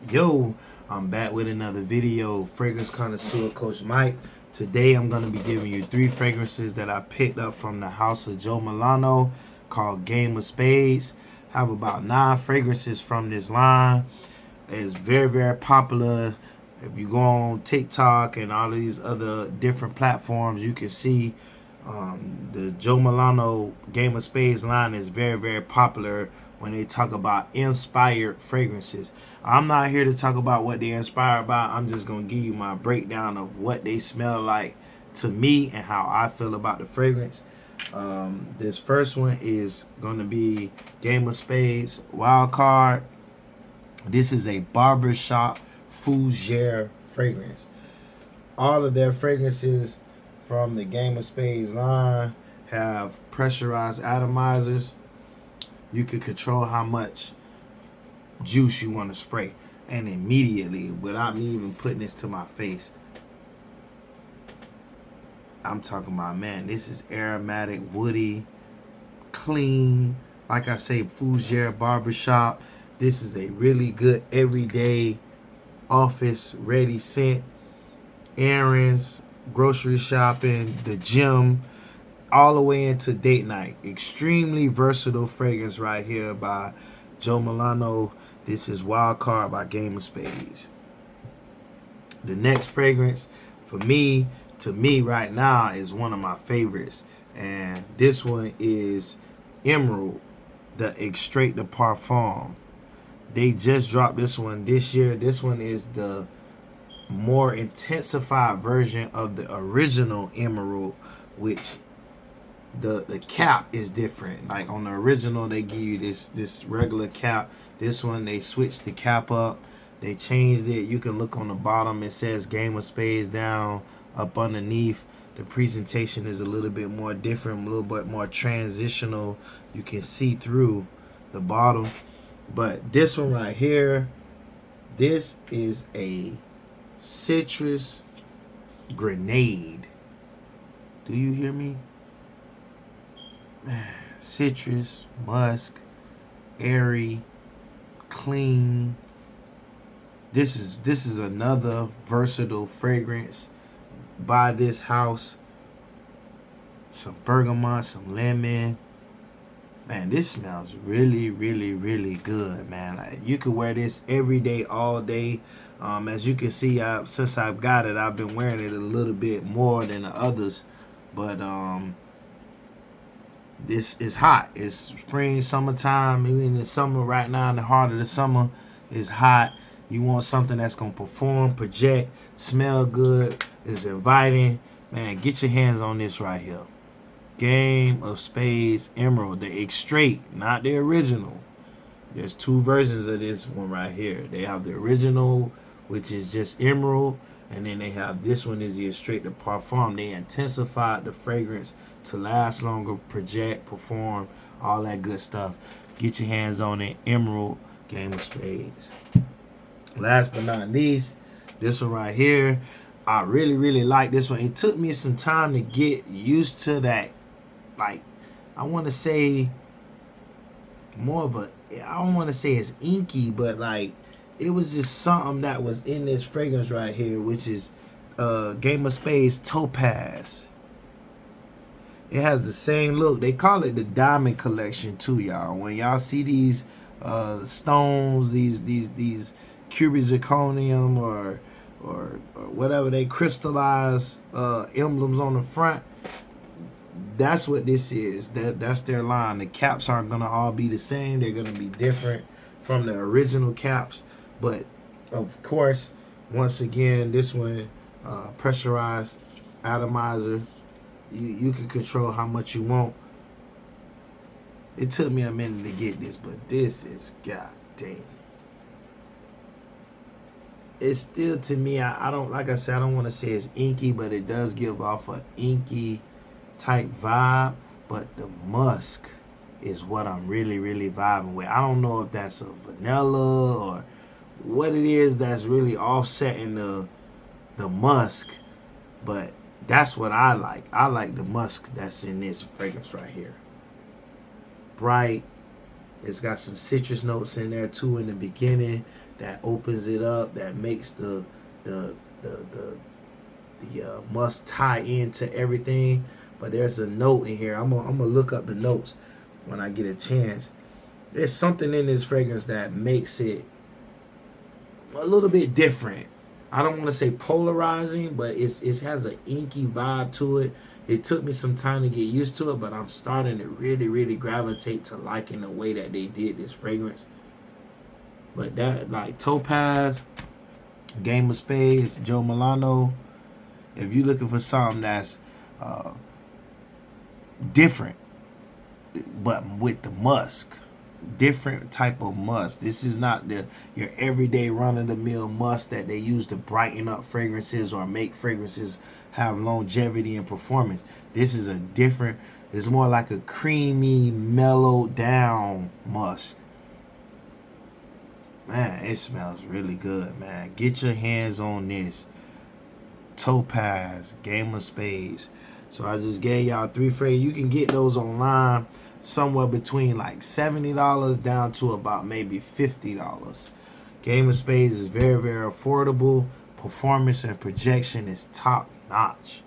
Yo, I'm back with another video. Fragrance connoisseur Coach Mike. Today I'm going to be giving you 3 fragrances that I picked up from the house of Joe Milano called Game of Spades. Have about 9 fragrances from this line. It's very popular. If you go on TikTok and all of these other different platforms, you can see the Joe Milano Game of Spades line is very popular when they talk about inspired fragrances. I'm not here to talk about what they're inspired by. I'm just going to give you my breakdown of what they smell like to me and how I feel about the fragrance. This first one is going to be Game of Spades Wild Card. This is a barbershop fougere fragrance. All of their fragrances from the Game of Spades line have pressurized atomizers. You can control how much juice you want to spray, and immediately, without me even putting this to my face, I'm talking about, man, this is aromatic, woody, clean. Like I say, fougere barbershop. This is a really good everyday office ready scent. Errands, grocery shopping, the gym, all the way into date night. Extremely versatile fragrance right here by Joe Milano. This is Wild Card by Game of Spades. The next fragrance to me right now, is one of my favorites. And this one is Emerald, the Extrait de Parfum. They just dropped this one this year. This one is the more intensified version of the original Emerald, which the cap is different. Like on the original, they give you this regular cap. This one, they switched the cap up. They changed it. You can look on the bottom. It says Game of Spades down. Up underneath, the presentation is a little bit more different, a little bit more transitional. You can see through the bottom. But this one right here, this is a citrus grenade. Do you hear me? Citrus, musk, airy, clean. This is another versatile fragrance by this house. Some bergamot, some lemon. Man, this smells really good, man. Like, you could wear this every day, all day. As you can see, since I've got it, I've been wearing it a little bit more than the others. But this is hot. It's spring, summertime. Even in the summer right now, in the heart of the summer, is hot. You want something that's going to perform, project, smell good, is inviting. Man, get your hands on this right here. Game of Spades Emerald, the Extrait, not the original. There's 2 versions of this one right here. They have the original, which is just Emerald, and then they have this one is the Extrait de Parfum. They intensified the fragrance to last longer, project, perform, all that good stuff. Get your hands on it. Emerald, Game of Spades. Last but not least, this one right here. I really like this one. It took me some time to get used to that. Like, I want to say more of a, I don't want to say it's inky, but like, it was just something that was in this fragrance right here, which is Game of Spades Topaz. It has the same look. They call it the Diamond Collection too, y'all. When y'all see these stones, these cubic zirconium or whatever they crystallize emblems on the front, that's what this is. That's their line. The caps aren't gonna all be the same. They're gonna be different from the original caps. But of course, once again, this one pressurized atomizer. You can control how much you want. It took me a minute to get this, but this is goddamn. It's still, to me, I don't, like I said, I don't want to say it's inky, but it does give off an inky type vibe. But the musk is what I'm really vibing with. I don't know if that's a vanilla or what it is that's really offsetting the musk, but that's what I like. I like the musk that's in this fragrance right here. Bright, It's got some citrus notes in there too in the beginning that opens it up, that makes the must tie into everything. But there's a note in here. I'm gonna look up the notes when I get a chance. There's something in this fragrance that makes it a little bit different. I don't want to say polarizing, but it has an inky vibe to it. It took me some time to get used to it, but I'm starting to really gravitate to liking the way that they did this fragrance. But that, like Topaz, Game of Spades, Joe Milano, if you're looking for something that's different, but with the musk, different type of musk. This is not your everyday run-of-the-mill musk that they use to brighten up fragrances or make fragrances have longevity and performance. This is a different, it's more like a creamy, mellowed down musk. Man, it smells really good, man. Get your hands on this. Topaz, Game of Spades. So I just gave y'all 3 fragrances. You can get those online somewhere between like $70 down to about maybe $50. Game of Spades is very affordable. Performance and projection is top notch.